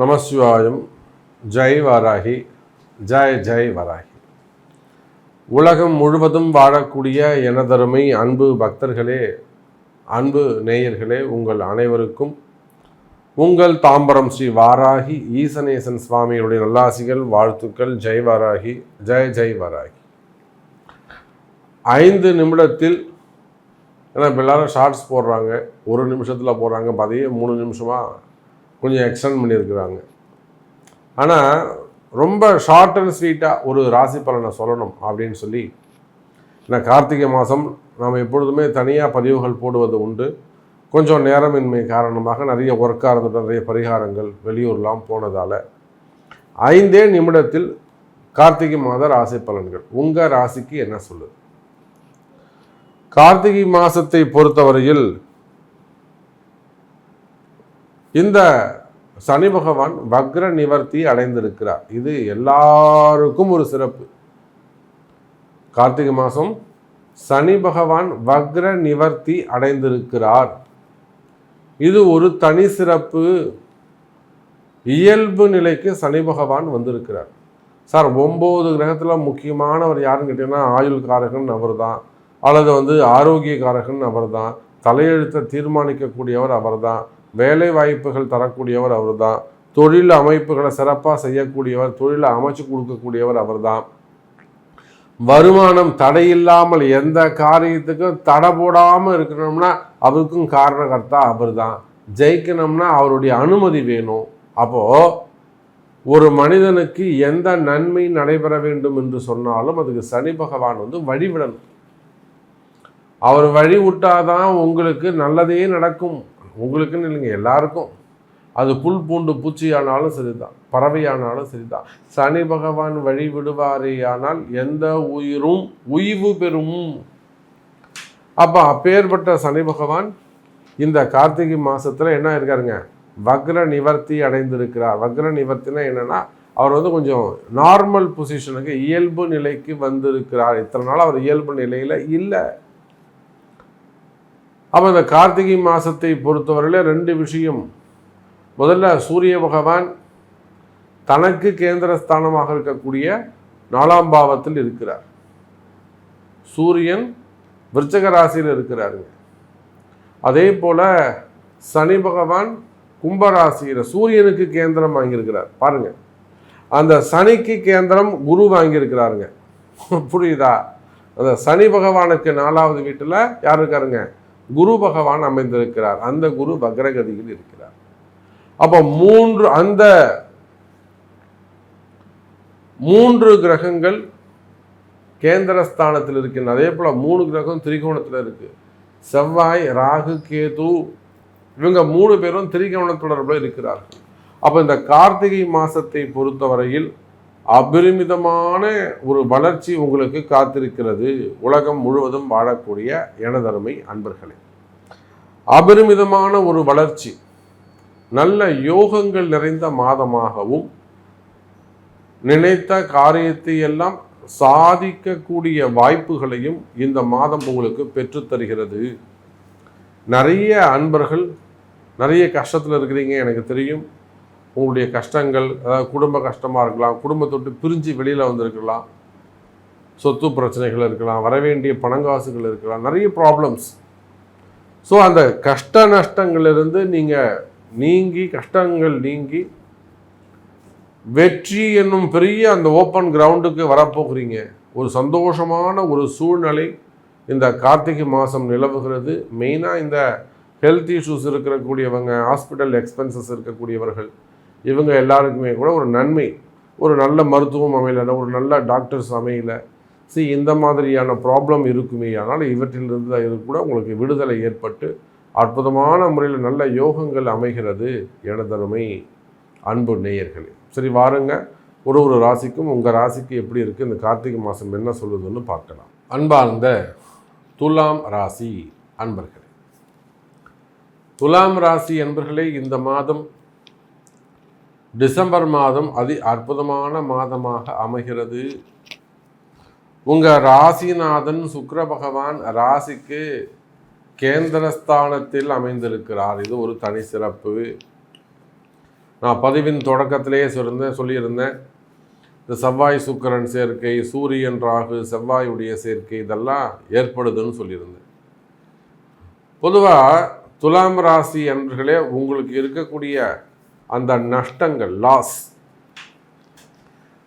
நமசிவாயம். ஜெய் வாராகி, ஜெய் ஜெய் வாராகி. உலகம் முழுவதும் வாழக்கூடிய எனதருமை அன்பு பக்தர்களே, அன்பு நேயர்களே, உங்கள் அனைவருக்கும் உங்கள் தாம்பரம் ஸ்ரீ வாராகி ஈசனேசன் சுவாமியுடைய நல்லாசிகள், வாழ்த்துக்கள். ஜெய் வாராகி, ஜெய் ஜெய் வாராகி. 5 நிமிடத்தில், ஏன்னா இப்போ எல்லாரும் ஷார்ட்ஸ் போடுறாங்க, 1 நிமிஷத்தில் போடுறாங்க, அதையே 3 நிமிஷமாக கொஞ்சம் எக்ஸ்டெண்ட் பண்ணியிருக்கிறாங்க. ஆனால் ரொம்ப ஷார்ட் அண்ட் ஸ்வீட்டாக ஒரு ராசி பலனை சொல்லணும் அப்படின்னு சொல்லி, ஏன்னா கார்த்திகை மாதம் நாம் எப்பொழுதுமே தனியாக பதிவுகள் போடுவது உண்டு. கொஞ்சம் நேரமின்மை காரணமாக நிறைய ஒர்க்காக இருந்துட்டு நிறைய பரிகாரங்கள் வெளியூர்லாம் போனதால் 5 நிமிடத்தில் கார்த்திகை மாத ராசி பலன்கள் உங்கள் ராசிக்கு என்ன சொல்லுது? கார்த்திகை மாதத்தை பொறுத்தவரையில் இந்த சனி பகவான் வக்ர நிவர்த்தி அடைந்திருக்கிறார். இது எல்லாருக்கும் ஒரு சிறப்பு. கார்த்திகை மாதம் சனி பகவான் வக்ர நிவர்த்தி அடைந்திருக்கிறார். இது ஒரு தனி சிறப்பு. இயல்பு நிலைக்கு சனி பகவான் வந்திருக்கிறார். சார், 9 கிரகத்தில் முக்கியமானவர் யாருன்னு கேட்டீங்கன்னா ஆயுள் காரகன் அவர் தான், அல்லது ஆரோக்கிய காரகன் அவர் தான், தலையெழுத்தை தீர்மானிக்கக்கூடியவர் அவர் தான், வேலை வாய்ப்புகள் தரக்கூடியவர் அவர் தான், தொழில் அமைப்புகளை சிறப்பாக செய்யக்கூடியவர், தொழிலை அமைச்சு கொடுக்கக்கூடியவர் அவர் தான், வருமானம் தடையில்லாமல் எந்த காரியத்துக்கும் தடை போடாமல் இருக்கணும்னா அவருக்கும் காரணகர்த்தா அவர் தான், ஜெயிக்கணும்னா அவருடைய அனுமதி வேணும். அப்போது ஒரு மனிதனுக்கு எந்த நன்மை நடைபெற வேண்டும் என்று சொன்னாலும் அதுக்கு சனி பகவான் வழிவிடணும். அவர் வழி விட்டாதான் உங்களுக்கு நல்லதே நடக்கும். உங்களுக்குன்னு இல்லைங்க, எல்லாருக்கும். அது புல் பூண்டு பூச்சியானாலும் சரிதான், பறவையானாலும் சரிதான். சனி பகவான் வழி விடுவாரேயானால் எந்த உயிரும் உய்வு பெறும். அப்போ அப்பேற்பட்ட சனி பகவான் இந்த கார்த்திகை மாதத்தில் என்ன இருக்காருங்க? வக்ர நிவர்த்தி அடைந்திருக்கிறார். வக்ர நிவர்த்தினா என்னென்னா, அவர் கொஞ்சம் நார்மல் பொசிஷனுக்கு, இயல்பு நிலைக்கு வந்திருக்கிறார். இத்தனை நாள் அவர் இயல்பு நிலையில் இல்லை. அப்போ இந்த கார்த்திகை மாதத்தை பொறுத்தவரையில் 2 விஷயம். முதல்ல சூரிய பகவான் தனக்கு கேந்திரஸ்தானமாக இருக்கக்கூடிய 4ஆம் பாவத்தில் இருக்கிறார். சூரியன் விருச்சக ராசியில் இருக்கிறாருங்க. அதே போல் சனி பகவான் கும்பராசியில் சூரியனுக்கு கேந்திரம் வாங்கியிருக்கிறார். பாருங்க, அந்த சனிக்கு கேந்திரம் குரு வாங்கியிருக்கிறாருங்க. புரியுதா? அந்த சனி பகவானுக்கு 4வது வீட்டில் யார் இருக்காருங்க? குரு பகவான் அமைந்திருக்கிறார். அந்த குரு வக்ரகதியில் இருக்கிறார். அப்போ அந்த 3 கிரகங்கள் கேந்திரஸ்தானத்தில் இருக்கின்றன. அதே போல 3 கிரகம் திரிகோணத்தில் இருக்கு. செவ்வாய், ராகு, கேது, இவங்க 3 பேரும் திரிகோண தொடர்பில் இருக்கிறார்கள். அப்போ இந்த கார்த்திகை மாசத்தை பொறுத்தவரையில் அபரிமிதமான ஒரு வளர்ச்சி உங்களுக்கு காத்திருக்கிறது. உலகம் முழுவதும் வாழக்கூடிய எனதருமை அன்பர்களே, அபரிமிதமான ஒரு வளர்ச்சி, நல்ல யோகங்கள் நிறைந்த மாதமாகவும், நினைத்த காரியத்தை எல்லாம் சாதிக்கக்கூடிய வாய்ப்புகளையும் இந்த மாதம் உங்களுக்கு பெற்றுத்தருகிறது. நிறைய அன்பர்கள் நிறைய கஷ்டத்தில் இருக்கிறீங்க, எனக்கு தெரியும். உங்களுடைய கஷ்டங்கள், அதாவது குடும்ப கஷ்டமாக இருக்கலாம், குடும்பத்தை விட்டு பிரிஞ்சு வெளியில் வந்திருக்கலாம், சொத்து பிரச்சனைகள் இருக்கலாம், வரவேண்டிய பணங்காசுகள் இருக்கலாம், நிறைய ப்ராப்ளம்ஸ். ஸோ அந்த கஷ்ட நஷ்டங்களிலிருந்து நீங்கள் கஷ்டங்கள் நீங்கி வெற்றி என்னும் பெரிய அந்த ஓப்பன் கிரவுண்டுக்கு வரப்போகிறீங்க. ஒரு சந்தோஷமான ஒரு சூழ்நிலை இந்த கார்த்திகை மாதம் நிலவுகிறது. மெயினாக இந்த ஹெல்த் இஷ்யூஸ் இருக்கக்கூடியவங்க, ஹாஸ்பிட்டல் எக்ஸ்பென்சஸ் இருக்கக்கூடியவர்கள், இவங்க எல்லாருக்குமே கூட ஒரு நன்மை, ஒரு நல்ல மருத்துவம் அமையலை, ஒரு நல்ல டாக்டர்ஸ் அமையலை, இந்த மாதிரியான ப்ராப்ளம் இருக்குமே. ஆனால் இவற்றிலிருந்து இது கூட உங்களுக்கு விடுதலை ஏற்பட்டு அற்புதமான முறையில் நல்ல யோகங்கள் அமைகிறது எனதருமை அன்பு நேயர்களே. சரி, வாருங்க, ஒரு ராசிக்கும் உங்கள் ராசிக்கு எப்படி இருக்குது, இந்த கார்த்திகை மாதம் என்ன சொல்லுதுன்னு பார்க்கலாம். அன்பார்ந்த துலாம் ராசி அன்பர்களே, துலாம் ராசி அன்பர்களே, இந்த மாதம் டிசம்பர் மாதம் அற்புதமான மாதமாக அமைகிறது. உங்கள் ராசிநாதன் சுக்கிர பகவான் ராசிக்கு கேந்திரஸ்தானத்தில் அமைந்திருக்கிறார். இது ஒரு தனி சிறப்பு. நான் பதிவின் தொடக்கத்திலேயே சொல்லியிருந்தேன், இந்த செவ்வாய் சுக்கிரன் சேர்க்கை, சூரியன் ராகு செவ்வாயுடைய சேர்க்கை இதெல்லாம் ஏற்படுதுன்னு சொல்லியிருந்தேன். பொதுவாக துலாம் ராசி அன்பர்களே, உங்களுக்கு இருக்கக்கூடிய அந்த நஷ்டங்கள், லாஸ்,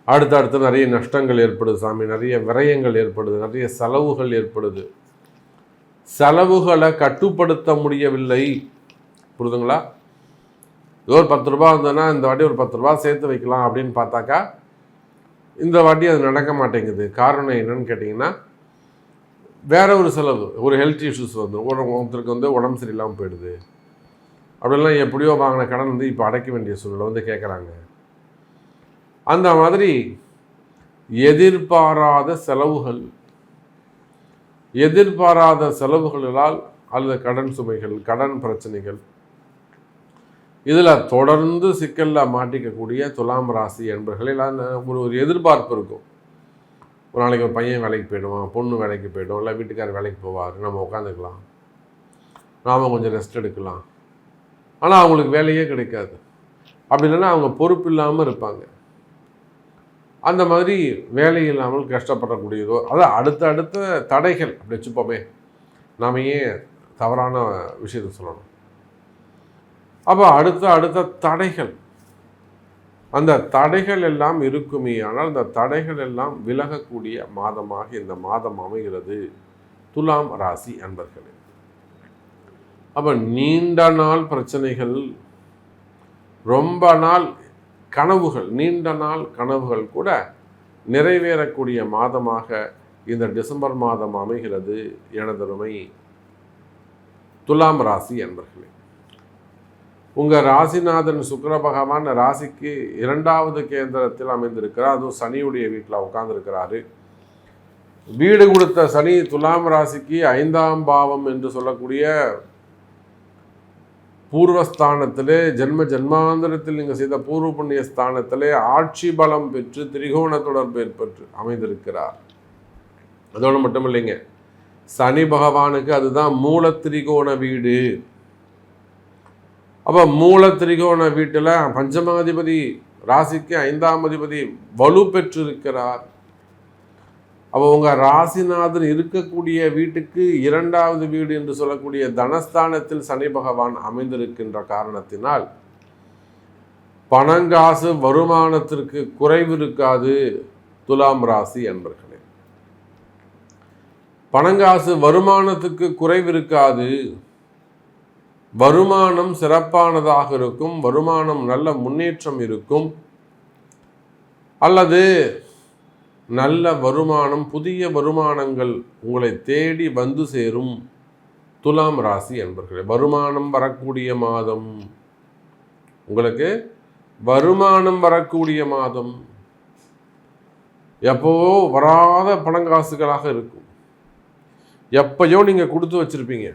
அடுத்தடுத்து நிறைய நஷ்டங்கள் ஏற்படுது சாமி, நிறைய விரயங்கள் ஏற்படுது, நிறைய செலவுகள் ஏற்படுது. செலவுகளை கட்டுப்படுத்த முடியவில்லை. புரியுதுங்களா? ஏதோ ஒரு 10 ரூபா வந்ததுன்னா இந்த வாட்டி ஒரு 10 ரூபா சேர்த்து வைக்கலாம் அப்படின்னு பார்த்தாக்கா இந்த வாட்டி அது நடக்க மாட்டேங்குது. காரணம் என்னன்னு கேட்டிங்கன்னா, வேற ஒரு செலவு, ஒரு ஹெல்த் இஷ்யூஸ் வந்துடும். ஒருத்தருக்கு வந்து உடம்பு சரியில்லாமல் போயிடுது. அப்படிலாம் எப்படியோ வாங்கின கடன் வந்து இப்போ அடைக்க வேண்டிய சூழ்நிலை வந்து கேட்குறாங்க. அந்த மாதிரி எதிர்பாராத செலவுகளால் அல்லது கடன் சுமைகள், கடன் பிரச்சனைகள், இதில் தொடர்ந்து சிக்கலில் மாட்டிக்கக்கூடிய துலாம் ராசி என்பர்களெல்லாம் ஒரு எதிர்பார்ப்பு இருக்கும். ஒரு நாளைக்கு ஒரு பையன் வேலைக்கு போயிடுவான், பொண்ணு வேலைக்கு போய்டும், இல்லை வீட்டுக்காரர் வேலைக்கு போவார், நம்ம உட்காந்துக்கலாம், நாம் கொஞ்சம் ரெஸ்ட் எடுக்கலாம். ஆனால் அவங்களுக்கு வேலையே கிடைக்காது. அப்படி இல்லைன்னா அவங்க பொறுப்பு இல்லாமல் இருப்பாங்க. அந்த மாதிரி வேலை இல்லாமல் கஷ்டப்படக்கூடியதோ, அதான் அடுத்த தடைகள் அப்படி வச்சுப்போமே, நாம் ஏன் தவறான விஷயத்தை சொல்லணும். அப்போ அடுத்த தடைகள், அந்த தடைகள் எல்லாம் இருக்குமே, ஆனால் அந்த தடைகள் எல்லாம் விலகக்கூடிய மாதமாக இந்த மாதம் அமைகிறது துலாம் ராசி அன்பர்களே. அப்போ நீண்ட நாள் பிரச்சனைகள், ரொம்ப நாள் கனவுகள், நீண்ட நாள் கனவுகள் கூட நிறைவேறக்கூடிய மாதமாக இந்த டிசம்பர் மாதம் அமைகிறது எனதருமை துலாம் ராசி அன்பர்களே. உங்கள் ராசிநாதன் சுக்கிர பகவான் ராசிக்கு 2வது கேந்திரத்தில் அமைந்திருக்கிறார். அதுவும் சனியுடைய வீட்டில் உட்கார்ந்துருக்கிறாரு. வீடு கொடுத்த சனி துலாம் ராசிக்கு 5ஆம் பாவம் என்று சொல்லக்கூடிய பூர்வஸ்தானத்திலே, ஜென்மாந்திரத்தில் நீங்கள் செய்த பூர்வ புண்ணிய ஸ்தானத்திலே ஆட்சி பலம் பெற்று திரிகோண தொடர்பு ஏற்பட்டு அமைந்திருக்கிறார். அதோடு மட்டும் இல்லைங்க, சனி பகவானுக்கு அதுதான் மூல திரிகோண வீடு. அப்போ மூல திரிகோண வீட்டில் பஞ்சமாதிபதி ராசிக்கு 5ஆம் அதிபதி வலு பெற்றிருக்கிறார். அப்போ உங்கள் ராசிநாதன் இருக்கக்கூடிய வீட்டுக்கு 2வது வீடு என்று சொல்லக்கூடிய தனஸ்தானத்தில் சனி பகவான் அமைந்திருக்கின்ற காரணத்தினால் பணங்காசு வருமானத்திற்கு குறைவு இருக்காது துலாம் ராசி அன்பர்களே. பணங்காசு வருமானத்துக்கு குறைவு இருக்காது. வருமானம் சிறப்பானதாக இருக்கும். வருமானம் நல்ல முன்னேற்றம் இருக்கும். அல்லது நல்ல வருமானம், புதிய வருமானங்கள் உங்களை தேடி வந்து சேரும் துலாம் ராசி என்பர்களே. வருமானம் வரக்கூடிய மாதம், உங்களுக்கு வருமானம் வரக்கூடிய மாதம். எப்போவோ வராத பணங்காசுகளாக இருக்கும். எப்பயோ நீங்கள் கொடுத்து வச்சுருப்பீங்க,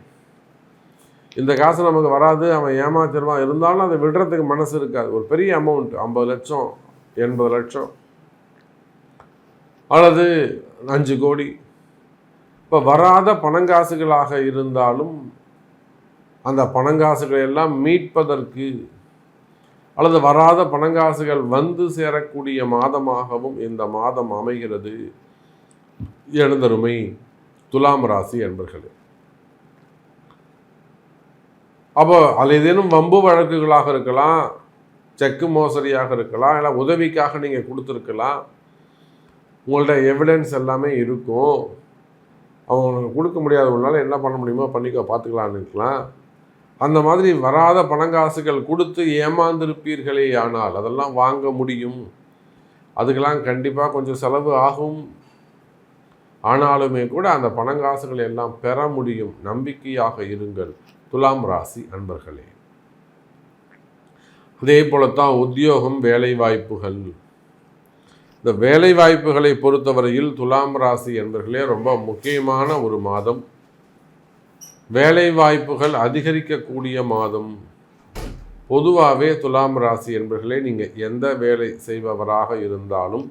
இந்த காசு நமக்கு வராது, அவன் ஏமாத்திடுவான், இருந்தாலும் அதை விடுறதுக்கு மனசு இருக்காது. ஒரு பெரிய அமௌண்ட், 50 லட்சம் 80 லட்சம் அல்லது 5 கோடி, இப்போ வராத பணங்காசுகளாக இருந்தாலும் அந்த பணங்காசுகளை எல்லாம் மீட்பதற்கு அல்லது வராத பணங்காசுகள் வந்து சேரக்கூடிய மாதமாகவும் இந்த மாதம் அமைகிறது எனதருமை துலாம் ராசி என்பர்களே. அப்போ அது ஏதேனும் வம்பு வழக்குகளாக இருக்கலாம், செக்கு மோசடியாக இருக்கலாம், இல்லை உதவிக்காக நீங்கள் கொடுத்துருக்கலாம். உங்கள்ட்ட எவிடன்ஸ் எல்லாமே இருக்கும். அவங்களுக்கு கொடுக்க முடியாதவங்களால என்ன பண்ண முடியுமோ பண்ணிக்கோ, பார்த்துக்கலான்னு இருக்கலாம். அந்த மாதிரி வராத பணங்காசுகள் கொடுத்து ஏமாந்திருப்பீர்களே, ஆனால் அதெல்லாம் வாங்க முடியும். அதுக்கெல்லாம் கண்டிப்பாக கொஞ்சம் செலவு ஆகும். ஆனாலுமே கூட அந்த பணங்காசுகளை எல்லாம் பெற முடியும். நம்பிக்கையாக இருங்கள் துலாம் ராசி அன்பர்களே. அதே போலத்தான் உத்தியோகம், வேலை வாய்ப்புகள். இந்த வேலை வாய்ப்புகளை பொறுத்தவரையில் துலாம் ராசி என்பர்களே ரொம்ப முக்கியமான ஒரு மாதம். வேலை வாய்ப்புகள் அதிகரிக்கக்கூடிய மாதம். பொதுவாகவே துலாம் ராசி என்பர்களே, நீங்கள் எந்த வேலை செய்பவராக இருந்தாலும்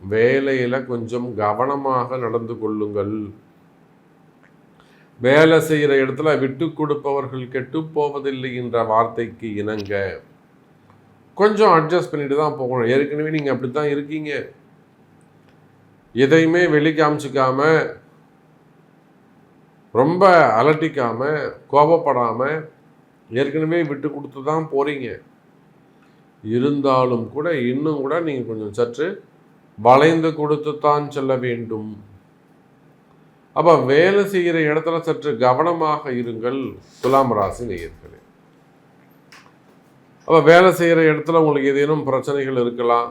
வேலையில் கொஞ்சம் கவனமாக நடந்து கொள்ளுங்கள். வேலை செய்கிற இடத்துல விட்டு கொடுப்பவர்கள் கெட்டு போவதில்லை என்ற வார்த்தைக்கு இணங்க கொஞ்சம் அட்ஜஸ்ட் பண்ணிட்டு தான் போகணும். ஏற்கனவே நீங்கள் அப்படி தான் இருக்கீங்க. எதையுமே வெளிக்காமிச்சிக்காம, ரொம்ப அலட்டிக்காமல், கோபப்படாமல் ஏற்கனவே விட்டு கொடுத்து தான் போகிறீங்க. இருந்தாலும் கூட இன்னும் கூட நீங்கள் கொஞ்சம் சற்று வளைந்து கொடுத்து தான் செல்ல வேண்டும். அப்போ வேலை செய்கிற இடத்துல சற்று கவனமாக இருங்கள் துலாம் ராசி நேயர்களே. அப்போ வேலை செய்கிற இடத்துல உங்களுக்கு ஏதேனும் பிரச்சனைகள் இருக்கலாம்,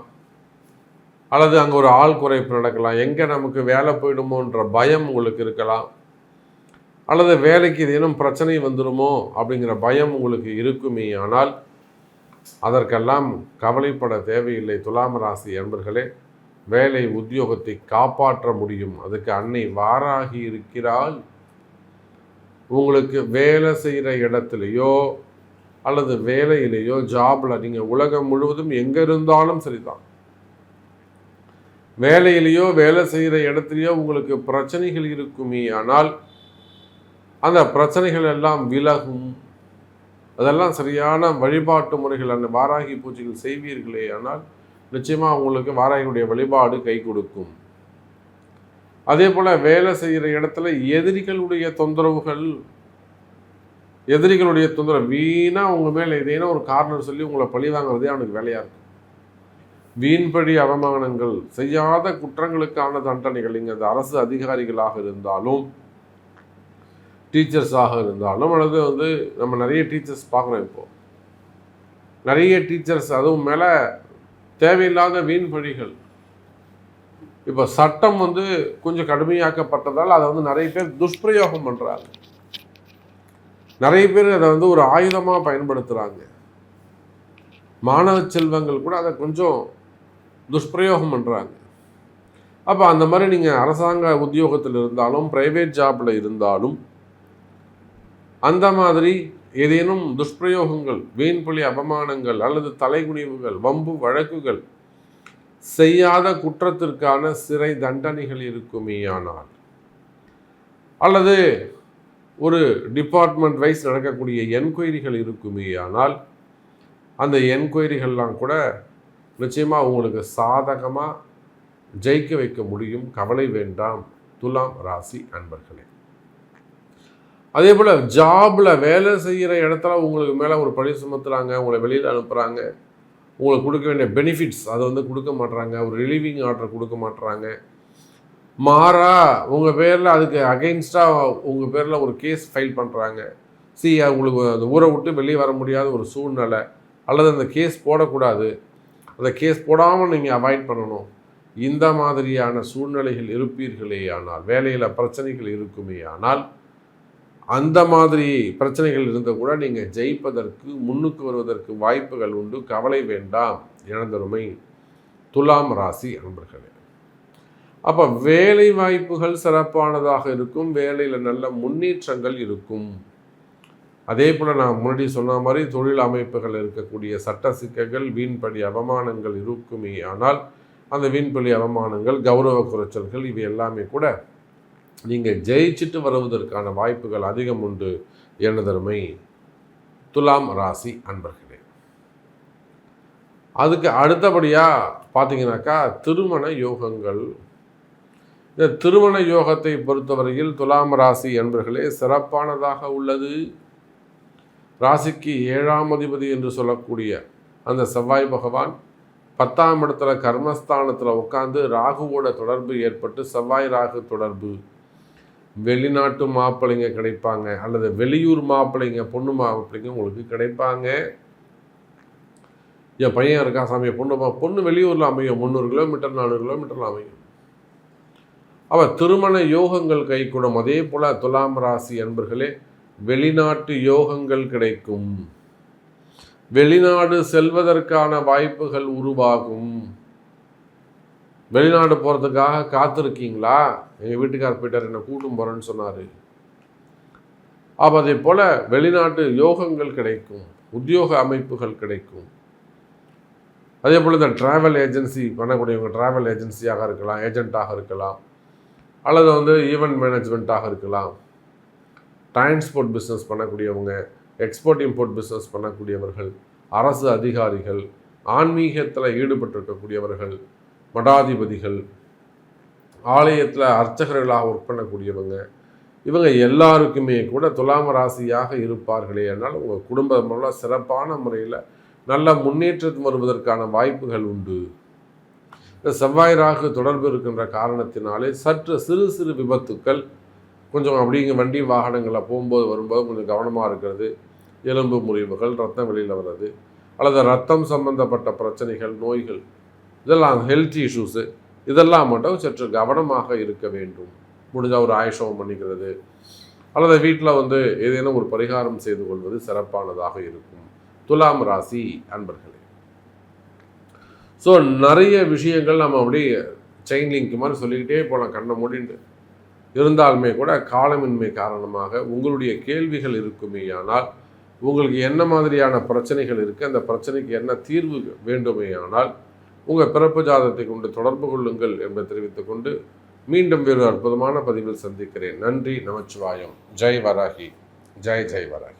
அல்லது அங்கே ஒரு ஆள் குறைப்பு நடக்கலாம், எங்கே நமக்கு வேலை போயிடுமோன்ற பயம் உங்களுக்கு இருக்கலாம், அல்லது வேலைக்கு ஏதேனும் பிரச்சனை வந்துடுமோ அப்படிங்கிற பயம் உங்களுக்கு இருக்குமே. ஆனால் அதற்கெல்லாம் கவலைப்பட தேவையில்லை துலாம் ராசி என்பர்களே. வேலை உத்தியோகத்தை காப்பாற்ற முடியும். அதுக்கு அன்னை வாராகி இருக்கிறாள். உங்களுக்கு வேலை செய்கிற இடத்துலையோ அல்லது வேலையிலேயோ ஜாப்ல நீங்கள் உலகம் முழுவதும் எங்கே இருந்தாலும் சரிதான், வேலையிலேயோ வேலை செய்கிற இடத்துலையோ உங்களுக்கு பிரச்சனைகள் இருக்குமே. ஆனால் அந்த பிரச்சனைகள் எல்லாம் விலகும். அதெல்லாம் சரியான வழிபாட்டு முறைகள் அந்த வாராகி பூஜைகள் செய்வீர்களே ஆனால் நிச்சயமாக உங்களுக்கு வாராகியுடைய வழிபாடு கை கொடுக்கும். அதே போல் வேலை செய்கிற இடத்துல எதிரிகளுடைய தொந்தரவு வீணாக உங்கள் மேலே ஏதேனும் ஒரு காரணம் சொல்லி உங்களை பழி வாங்குறதே அவனுக்கு வேலையாக இருக்கும். வீண்படி அவமானங்கள், செய்யாத குற்றங்களுக்கான தண்டனைகள். இங்கே அந்த அரசு அதிகாரிகளாக இருந்தாலும், டீச்சர்ஸாக இருந்தாலும், அல்லது நம்ம நிறைய டீச்சர்ஸ் பார்க்குறோம். இப்போது நிறைய டீச்சர்ஸ் அதுவும் மேலே தேவையில்லாத வீண் பழிகள். இப்போ சட்டம் கொஞ்சம் கடுமையாக்கப்பட்டதால் அதை நிறைய பேர் துஷ்பிரயோகம் பண்ணுறாங்க. நிறைய பேர் அதை ஒரு ஆயுதமாக பயன்படுத்துகிறாங்க. மாணவ செல்வங்கள் கூட அதை கொஞ்சம் துஷ்பிரயோகம் பண்ணுறாங்க. அப்போ அந்த மாதிரி நீங்கள் அரசாங்க உத்தியோகத்தில் இருந்தாலும், ப்ரைவேட் ஜாப்பில் இருந்தாலும், அந்த மாதிரி ஏதேனும் துஷ்பிரயோகங்கள், வீண்பழி அவமானங்கள் அல்லது தலைகுனிவுகள், வம்பு வழக்குகள், செய்யாத குற்றத்திற்கான சிறை தண்டனைகள் இருக்குமேயானால், அல்லது ஒரு டிபார்ட்மெண்ட் வைஸ் நடக்கக்கூடிய என்கொயரிகள் இருக்குமேயானால், அந்த என்கொயரிகள்லாம் கூட நிச்சயமாக உங்களுக்கு சாதகமாக ஜெயிக்க வைக்க முடியும். கவலை வேண்டாம் துலாம் ராசி அன்பர்களே. அதே போல் ஜாபில் வேலை செய்கிற இடத்துல உங்களுக்கு மேலே ஒரு பழி சுமத்துறாங்க, உங்களை வெளியில் அனுப்புகிறாங்க, உங்களுக்கு கொடுக்க வேண்டிய பெனிஃபிட்ஸ் அதை கொடுக்க மாட்டுறாங்க, ஒரு ரிலீவிங் ஆர்டர் கொடுக்க மாட்டுறாங்க, மாறா உங்கள் பேரில் அதுக்கு அகெயின்ஸ்டாக உங்கள் பேரில் ஒரு கேஸ் ஃபைல் பண்ணுறாங்க. உங்களுக்கு அந்த ஊரை விட்டு வெளியே வர முடியாத ஒரு சூழ்நிலை, அல்லது அந்த கேஸ் போடக்கூடாது, அந்த கேஸ் போடாமல் நீங்கள் அவாய்ட் பண்ணணும். இந்த மாதிரியான சூழ்நிலைகள் இருப்பீர்களே ஆனால், வேலையில் பிரச்சனைகள் இருக்குமே ஆனால், அந்த மாதிரி பிரச்சனைகள் இருந்தால் கூட நீங்கள் ஜெயிப்பதற்கு, முன்னுக்கு வருவதற்கு வாய்ப்புகள் உண்டு. கவலை வேண்டாம் இழந்தருமை துலாம் ராசி அன்பர்களே. அப்போ வேலை வாய்ப்புகள் சிறப்பானதாக இருக்கும், வேலையில் நல்ல முன்னேற்றங்கள் இருக்கும். அதே போல் நான் முன்னாடி சொன்ன மாதிரி தொழில் அமைப்புகள் இருக்கக்கூடிய சட்ட சிக்கல்கள், வீண்பழி அவமானங்கள் இருக்குமே ஆனால், அந்த வீண்பழி அவமானங்கள், கௌரவ குறைச்சல்கள், இவை எல்லாமே கூட நீங்கள் ஜெயிச்சுட்டு வருவதற்கான வாய்ப்புகள் அதிகம் உண்டு எனதருமை துலாம் ராசி அன்பர்களே. அதுக்கு அடுத்தபடியாக பார்த்தீங்கன்னாக்கா திருமண யோகங்கள். இந்த திருமண யோகத்தை பொறுத்தவரையில் துலாம் ராசி அன்பர்களே சிறப்பானதாக உள்ளது. ராசிக்கு 7ஆம் அதிபதி என்று சொல்லக்கூடிய அந்த செவ்வாய் பகவான் 10ஆம் இடத்துல கர்மஸ்தானத்தில் உட்காந்து ராகுவோட தொடர்பு ஏற்பட்டு, செவ்வாய் ராகு தொடர்பு, வெளிநாட்டு மாப்பிள்ளைங்க கிடைப்பாங்க, அல்லது வெளியூர் மாப்பிள்ளைங்க, பொண்ணு மாப்பிள்ளைங்க உங்களுக்கு கிடைப்பாங்க. என் பையன் இருக்கா சாமி, பொண்ணு வெளியூரில் அமையும், 300 கிலோமீட்டர் 400 கிலோமீட்டரில் அமையும். அவள் திருமண யோகங்கள் கைகூடும். அதே போல் துலாம் ராசி அன்பர்களே வெளிநாட்டு யோகங்கள் கிடைக்கும். வெளிநாடு செல்வதற்கான வாய்ப்புகள் உருவாகும். வெளிநாடு போகிறதுக்காக காத்திருக்கீங்களா? எங்கள் வீட்டுக்கார் போயிட்டார், என்னை கூட்டும் போகிறேன்னு சொன்னார். அப்போ அதே போல் வெளிநாட்டு யோகங்கள் கிடைக்கும், உத்தியோக அமைப்புகள் கிடைக்கும். அதே போல் இந்த ட்ராவல் ஏஜென்சி பண்ணக்கூடியவங்க, ட்ராவல் ஏஜென்சியாக இருக்கலாம், ஏஜெண்ட்டாக இருக்கலாம், அல்லது ஈவெண்ட் மேனேஜ்மெண்ட்டாக இருக்கலாம், டிரான்ஸ்போர்ட் பிஸ்னஸ் பண்ணக்கூடியவங்க, எக்ஸ்போர்ட் இம்போர்ட் பிஸ்னஸ் பண்ணக்கூடியவர்கள், அரசு அதிகாரிகள், ஆன்மீகத்தில் ஈடுபட்டிருக்கக்கூடியவர்கள், மடாதிபதிகள், ஆலயத்தில் அர்ச்சகர்களாக ஒர்க் பண்ணக்கூடியவங்க, இவங்க எல்லாருக்குமே கூட துலாம் ராசியாக இருப்பார்களே. அதனால் உங்கள் குடும்பமெல்லாம் சிறப்பான முறையில் நல்ல முன்னேற்றம் வருவதற்கான வாய்ப்புகள் உண்டு. இந்த செவ்வாய் ராகு தொடர்பு இருக்கின்ற காரணத்தினாலே சற்று சிறு சிறு விபத்துக்கள், கொஞ்சம் அப்படிங்க வண்டி வாகனங்களில் போகும்போது வரும்போது கொஞ்சம் கவனமாக இருக்கிறது, எலும்பு முறிவுகள், ரத்தம் வெளியில் வர்றது, அல்லது ரத்தம் சம்பந்தப்பட்ட பிரச்சனைகள், நோய்கள், இதெல்லாம் ஹெல்த் இஷ்யூஸு, இதெல்லாம் மட்டும் சற்று கவனமாக இருக்க வேண்டும். முடிஞ்சால் ஒரு ஆயுஷம் பண்ணிக்கிறது, அல்லது வீட்டில் வந்து ஏதேனும் ஒரு பரிகாரம் செய்து கொள்வது சிறப்பானதாக இருக்கும். துலாம் ராசி அன்பர்களே. ஸோ நிறைய விஷயங்கள் நம்ம அப்படியே செயின் லிங்க் மாதிரி சொல்லிக்கிட்டே போகலாம் கண்ணை மூடிண்டு. இருந்தாலுமே கூட காலமின்மை காரணமாக உங்களுடைய கேள்விகள் இருக்குமேயானால், உங்களுக்கு என்ன மாதிரியான பிரச்சனைகள் இருக்குது, அந்த பிரச்சனைக்கு என்ன தீர்வு வேண்டுமேயானால் உங்கள் பிறப்பு ஜாதகத்தை கொண்டு தொடர்பு கொள்ளுங்கள் என்பதை தெரிவித்துக்கொண்டு மீண்டும் வேறு அற்புதமான பதிவில் சந்திக்கிறேன். நன்றி, நமச்சிவாயம். ஜெய் வராகி, ஜெய் ஜெய் வராகி.